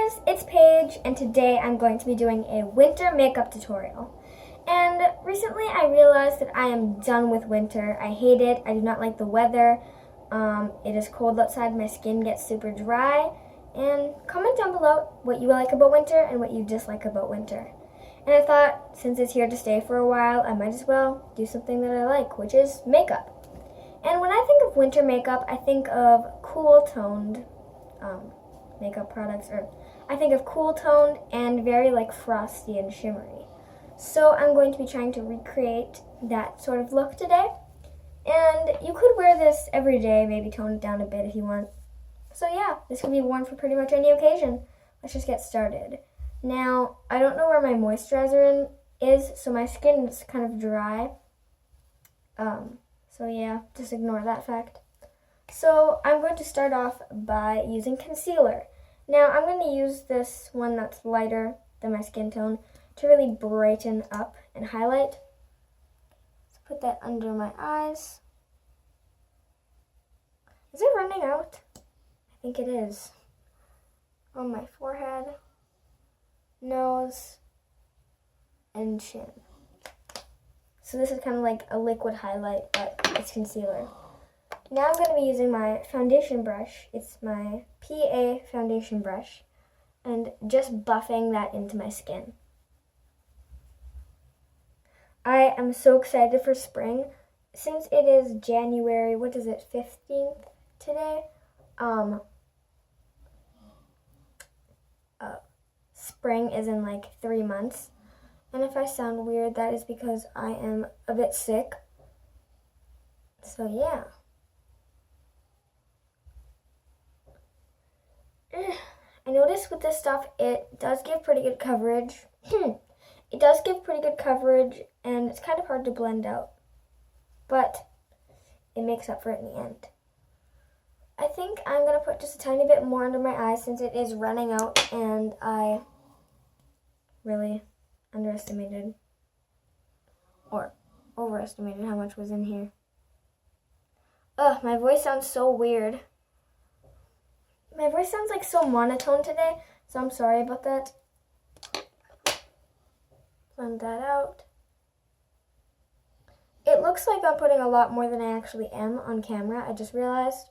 guys, it's Paige, and today I'm going to be doing a winter makeup tutorial. And recently I realized that I am done with winter. I hate it. I do not like the weather. It is cold outside. My skin gets super dry. And comment down below what you like about winter and what you dislike about winter. And I thought, since it's here to stay for a while, I might as well do something that I like, which is makeup. And when I think of winter makeup, I think of cool-toned makeup products, or I think of cool-toned and very like frosty and shimmery. So I'm going to be trying to recreate that sort of look today. And you could wear this every day, maybe tone it down a bit if you want. So yeah, this can be worn for pretty much any occasion. Let's just get started. Now, I don't know where my moisturizer is, so my skin is kind of dry. So yeah, just ignore that fact. So I'm going to start off by using concealer. Now I'm going to use this one that's lighter than my skin tone to really brighten up and highlight. So put that under my eyes. Is it running out? I think it is. On my forehead, nose, and chin. So this is kind of like a liquid highlight, but it's concealer. Now I'm going to be using my foundation brush. It's my PA foundation brush, and just buffing that into my skin. I am so excited for spring. Since it is January, 15th today? Spring is in like 3 months. And if I sound weird, that is because I am a bit sick. So yeah. I noticed with this stuff, it does give pretty good coverage. It does give pretty good coverage, and it's kind of hard to blend out. But it makes up for it in the end. I think I'm going to put just a tiny bit more under my eyes since it is running out, and I really underestimated or overestimated how much was in here. Ugh, my voice sounds so weird. My voice sounds like so monotone today, so I'm sorry about that. Blend that out. It looks like I'm putting a lot more than I actually am on camera, I just realized.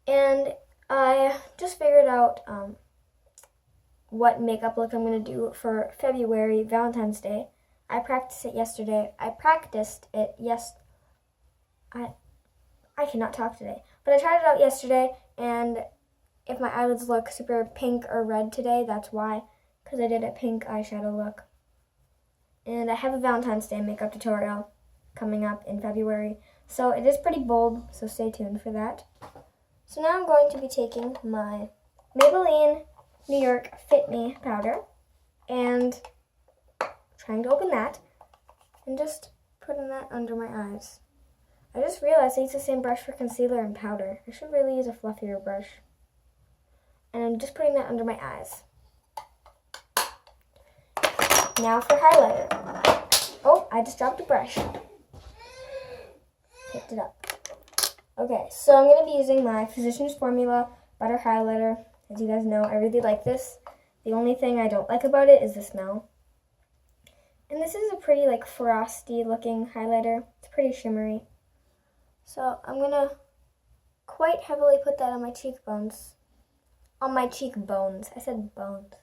And I just figured out what makeup look I'm going to do for February, Valentine's Day. I practiced it yesterday. I cannot talk today. But I tried it out yesterday, and if my eyelids look super pink or red today, that's why. Because I did a pink eyeshadow look. And I have a Valentine's Day makeup tutorial coming up in February. So it is pretty bold, so stay tuned for that. So now I'm going to be taking my Maybelline New York Fit Me powder and trying to open that and just putting that under my eyes. I just realized I use the same brush for concealer and powder. I should really use a fluffier brush. And I'm just putting that under my eyes. Now for highlighter. Oh, I just dropped a brush. Picked it up. Okay, so I'm going to be using my Physicians Formula Butter Highlighter. As you guys know, I really like this. The only thing I don't like about it is the smell. And this is a pretty like frosty looking highlighter. It's pretty shimmery. So I'm going to quite heavily put that on my cheekbones. On my cheekbones. I said bones.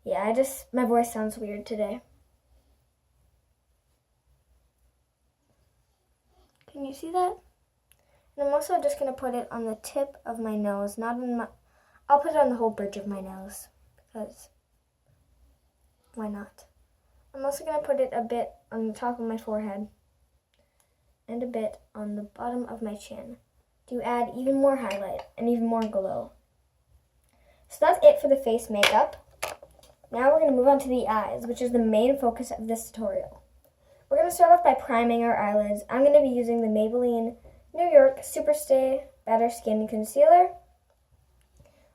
Yeah, my voice sounds weird today. Can you see that? And I'm also just going to put it on the tip of my nose, I'll put it on the whole bridge of my nose, because why not? I'm also going to put it a bit on the top of my forehead, and a bit on the bottom of my chin, to add even more highlight and even more glow. So that's it for the face makeup. Now we're going to move on to the eyes, which is the main focus of this tutorial. We're going to start off by priming our eyelids. I'm going to be using the Maybelline New York Superstay Better Skin Concealer.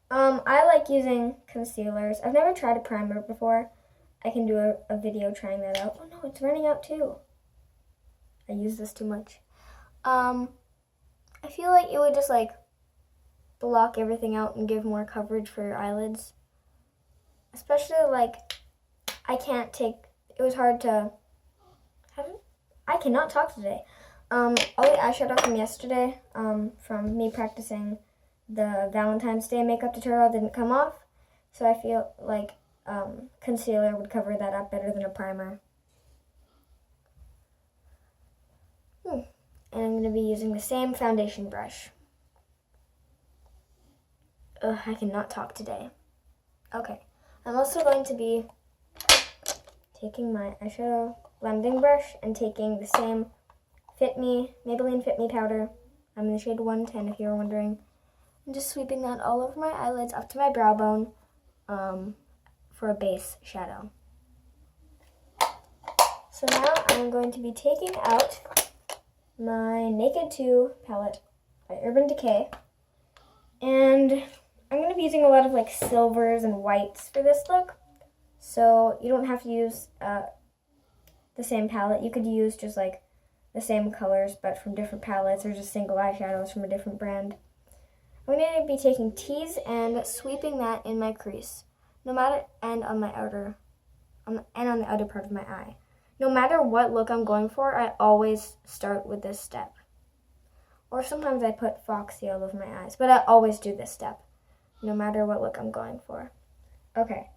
I like using concealers. I've never tried a primer before. I can do a video trying that out. Oh no, it's running out too. I use this too much. I feel like it would just like block everything out and give more coverage for your eyelids. Especially like it was hard to, I cannot talk today. All the eyeshadow from yesterday, from me practicing the Valentine's Day makeup tutorial didn't come off. So I feel like concealer would cover that up better than a primer. And I'm going to be using the same foundation brush. Ugh, I cannot talk today. Okay, I'm also going to be taking my eyeshadow blending brush and taking the same Maybelline Fit Me powder. I'm in the shade 110 if you were wondering. I'm just sweeping that all over my eyelids up to my brow bone for a base shadow. So now I'm going to be taking out my Naked 2 palette by Urban Decay. And I'm going to be using a lot of like silvers and whites for this look. So you don't have to use the same palette. You could use just like the same colors but from different palettes, or just single eyeshadows from a different brand. I'm going to be taking Tease and sweeping that in my crease, and on the outer part of my eye. No matter what look I'm going for, I always start with this step. Or sometimes I put Foxy all over my eyes, but I always do this step, no matter what look I'm going for. Okay,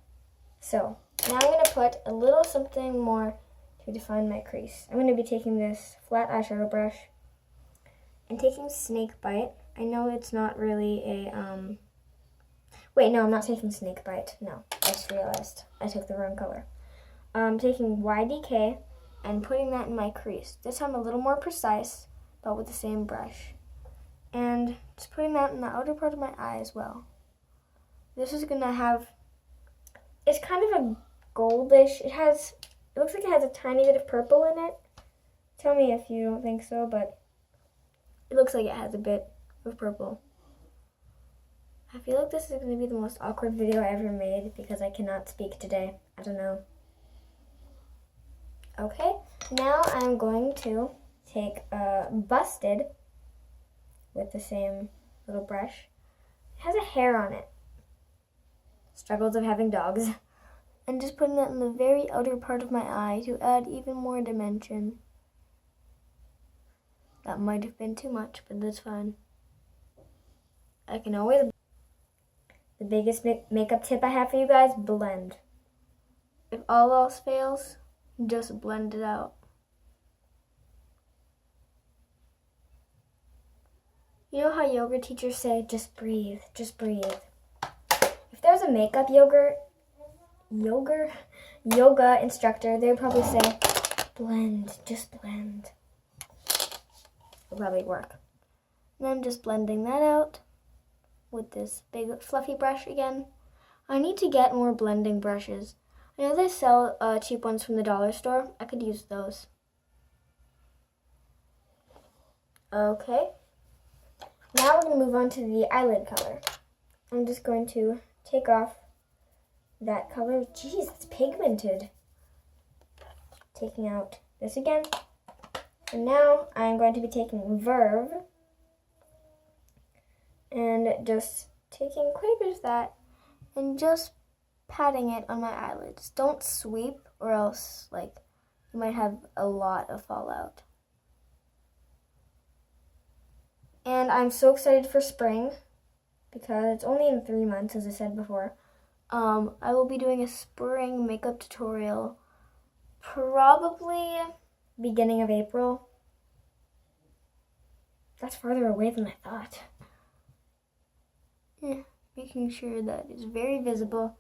so now I'm going to put a little something more to define my crease. I'm going to be taking this flat eyeshadow brush and taking Snake Bite. I know it's not really a, wait, no, I'm not taking Snake Bite. No, I just realized I took the wrong color. Taking YDK and putting that in my crease. This time a little more precise, but with the same brush. And just putting that in the outer part of my eye as well. This is going to have, it's kind of a goldish, it looks like it has a tiny bit of purple in it. Tell me if you don't think so, but it looks like it has a bit of purple. I feel like this is going to be the most awkward video I ever made because I cannot speak today. I don't know. Okay, now I'm going to take Busted with the same little brush. It has a hair on it. Struggles of having dogs. And just putting that in the very outer part of my eye to add even more dimension. That might have been too much, but that's fine. I can always... The biggest makeup tip I have for you guys, blend. If all else fails, just blend it out. You know how yoga teachers say, just breathe, just breathe. If there's a makeup yoga instructor, they would probably say, blend, just blend. It'll probably work. And I'm just blending that out with this big fluffy brush again. I need to get more blending brushes. I know they sell cheap ones from the dollar store. I could use those. Okay. Now we're going to move on to the eyelid color. I'm just going to take off that color. Jeez, it's pigmented. Taking out this again. And now I'm going to be taking Verve and just taking quite a bit of that and just patting it on my eyelids. Don't sweep or else like you might have a lot of fallout. And I'm so excited for spring because it's only in 3 months, as I said before. I will be doing a spring makeup tutorial probably beginning of April. That's farther away than I thought. Making sure that it's very visible.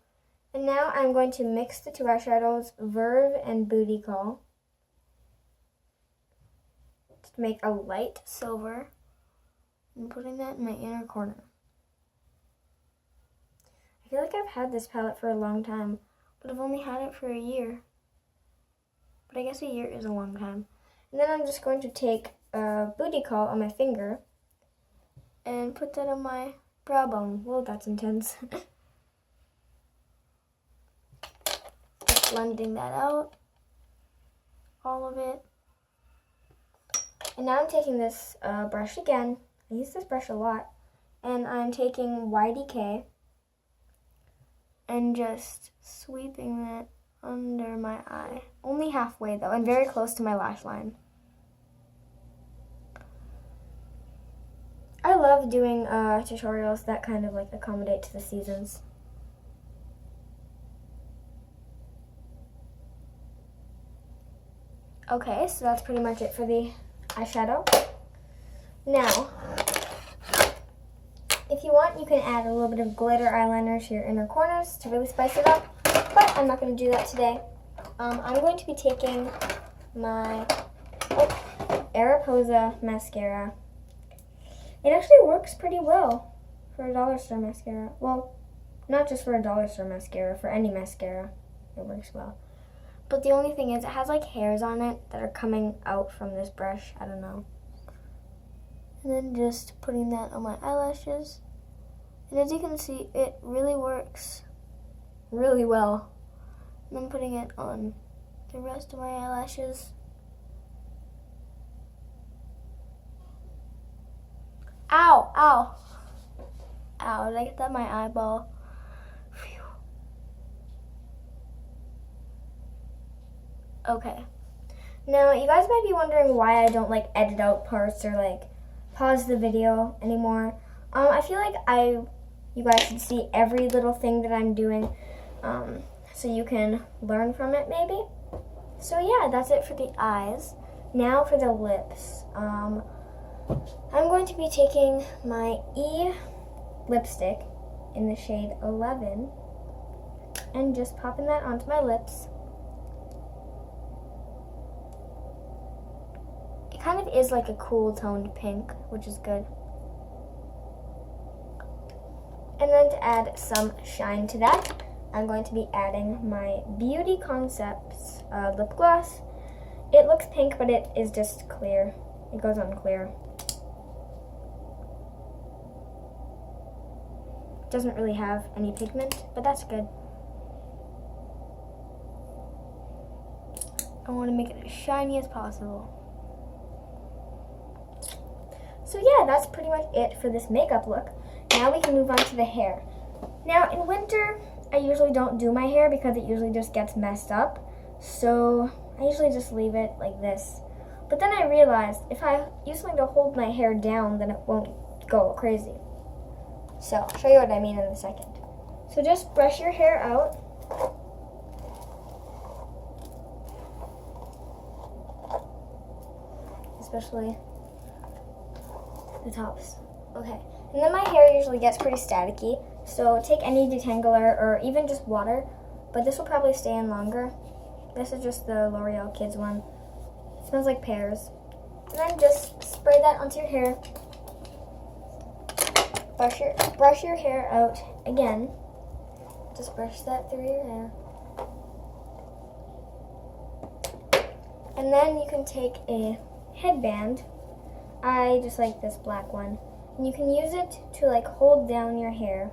And now I'm going to mix the two eyeshadows, Verve and Booty Call, to make a light silver. I'm putting that in my inner corner. I feel like I've had this palette for a long time, but I've only had it for a year. But I guess a year is a long time. And then I'm just going to take a Booty Call on my finger and put that on my brow bone. Whoa, that's intense. Just blending that out, all of it. And now I'm taking this brush again I use this brush a lot. And I'm taking YDK and just sweeping it under my eye. Only halfway though, and very close to my lash line. I love doing tutorials that kind of like accommodate to the seasons. Okay, so that's pretty much it for the eyeshadow. Now, if you want, you can add a little bit of glitter eyeliner to your inner corners to really spice it up, but I'm not going to do that today. I'm going to be taking my Aeroposa mascara. It actually works pretty well for a dollar store mascara. Well, not just for a dollar store mascara, for any mascara, it works well. But the only thing is it has like hairs on it that are coming out from this brush. I don't know. And then just putting that on my eyelashes. And as you can see, it really works really well. And then putting it on the rest of my eyelashes. Ow, ow. Ow, did I get that in my eyeball? Phew. Okay. Now, you guys might be wondering why I don't like edit out parts or like pause the video anymore. I feel like you guys should see every little thing that I'm doing, so you can learn from it maybe. So yeah, that's it for the eyes. Now for the lips. I'm going to be taking my E lipstick in the shade 11 and just popping that onto my lips. It kind of is like a cool toned pink, which is good. And then to add some shine to that, I'm going to be adding my Beauty Concepts lip gloss. It looks pink, but it is just clear. It goes on clear. Doesn't really have any pigment, but that's good. I want to make it as shiny as possible. So yeah, that's pretty much it for this makeup look. Now we can move on to the hair. Now in winter, I usually don't do my hair because it usually just gets messed up. So I usually just leave it like this. But then I realized if I use something to hold my hair down, then it won't go crazy. So I'll show you what I mean in a second. So just brush your hair out. Especially the tops. Okay. And then my hair usually gets pretty staticky. So take any detangler or even just water. But this will probably stay in longer. This is just the L'Oreal Kids one. It smells like pears. And then just spray that onto your hair. Brush your hair out again. Just brush that through your hair. And then you can take a headband. I just like this black one. And you can use it to like hold down your hair.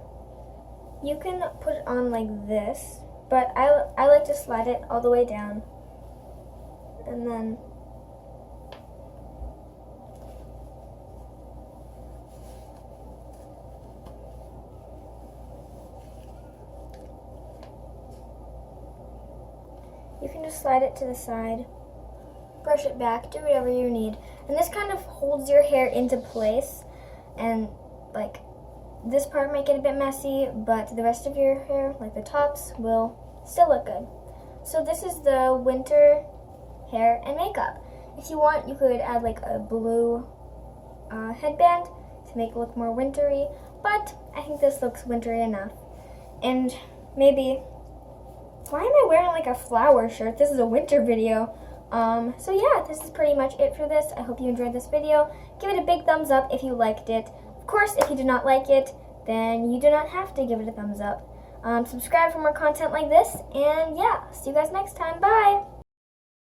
You can put it on like this, but I like to slide it all the way down. And then you can just slide it to the side, brush it back, do whatever you need. And this kind of holds your hair into place, and like this part might get a bit messy, but the rest of your hair, like the tops, will still look good. So this is the winter hair and makeup. If you want, you could add like a blue headband to make it look more wintry, but I think this looks wintry enough. And maybe, why am I wearing like a flower shirt? This is a winter video. So yeah, this is pretty much it for this. I hope you enjoyed this video. Give it a big thumbs up if you liked it. Of course, if you did not like it, then you do not have to give it a thumbs up. Subscribe for more content like this, and yeah, see you guys next time. Bye!